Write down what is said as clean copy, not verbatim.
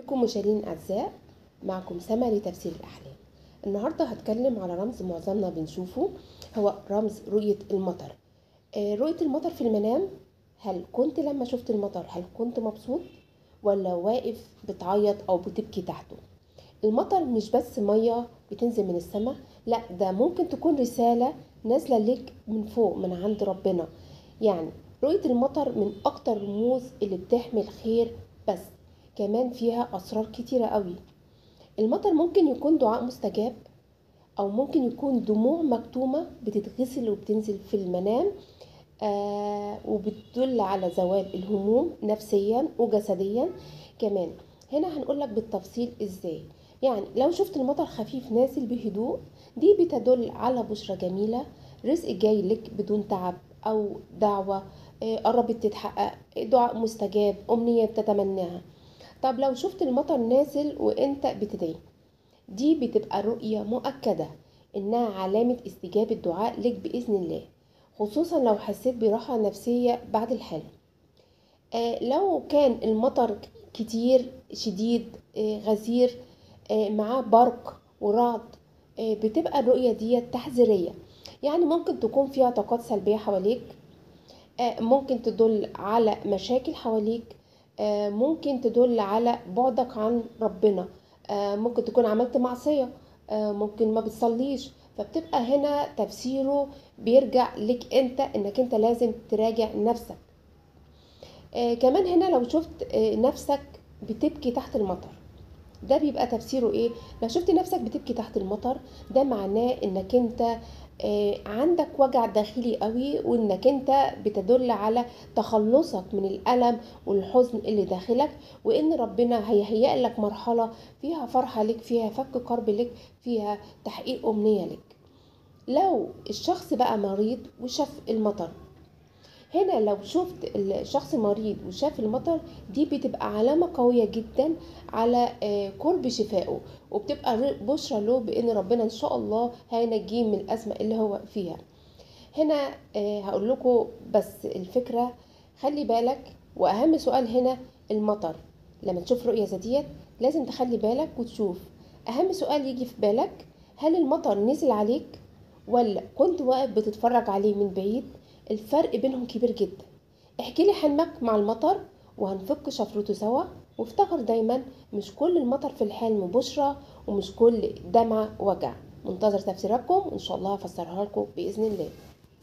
بكم مشاهدين الأعزاء، معكم سما لتفسير الأحلام. النهاردة هتكلم على رمز معظمنا بنشوفه، هو رمز رؤية المطر. رؤية المطر في المنام. هل كنت لما شفت المطر هل كنت مبسوط ولا واقف بتعيط أو بتبكي تحته؟ المطر مش بس مية بتنزل من السماء، لا ده ممكن تكون رسالة نازلة لك من فوق من عند ربنا. يعني رؤية المطر من أكتر الرموز اللي بتحمل خير، بس كمان فيها أسرار كتيرة قوي. المطر ممكن يكون دعاء مستجاب، أو ممكن يكون دموع مكتومة بتتغسل وبتنزل في المنام، وبتدل على زوال الهموم نفسيا وجسديا كمان. هنا هنقولك بالتفصيل ازاي. يعني لو شفت المطر خفيف نازل بهدوء، دي بتدل على بشرة جميلة، رزق جاي لك بدون تعب أو دعوة قربت تتحقق، دعاء مستجاب، أمنية بتتمناها. طب لو شفت المطر نازل وانت بتدعي، دي بتبقى رؤية مؤكدة انها علامة استجابة دعاء لك بإذن الله، خصوصا لو حسيت براحة نفسية بعد الحلم. لو كان المطر كتير شديد غزير معاه برق ورعد، بتبقى الرؤية دي تحذيرية. يعني ممكن تكون فيها طاقات سلبية حواليك، ممكن تدل على مشاكل حواليك، ممكن تدل على بعدك عن ربنا، ممكن تكون عملت معصية، ممكن ما بتصليش. فبتبقى هنا تفسيره بيرجع لك انت، انك انت لازم تراجع نفسك. كمان هنا لو شفت نفسك بتبكي تحت المطر، ده بيبقى تفسيره ايه؟ لو شفت نفسك بتبكي تحت المطر، ده معناه انك انت عندك وجع داخلي قوي، وانك انت بتدل على تخلصك من الألم والحزن اللي داخلك، وان ربنا هيهيئ لك مرحلة فيها فرحة لك، فيها فك كرب لك، فيها تحقيق أمنية لك. لو الشخص بقى مريض وشاف المطر، هنا لو شفت الشخص مريض وشاف المطر، دي بتبقى علامة قوية جدا على قرب شفائه، وبتبقى بشرى له بان ربنا ان شاء الله هينجيه من الازمة اللي هو فيها. هنا هقول لكم بس الفكرة، خلي بالك. واهم سؤال هنا، المطر لما تشوف رؤية زي ديت لازم تخلي بالك وتشوف. اهم سؤال يجي في بالك، هل المطر نزل عليك ولا كنت واقف بتتفرج عليه من بعيد؟ الفرق بينهم كبير جدا. احكي لي حلمك مع المطر وهنفك شفرته سوا. وافتكر دايما، مش كل المطر في الحلم بشرى، ومش كل دمعة وجع. منتظر تفسيراتكم، ان شاء الله هفسرها لكم بإذن الله.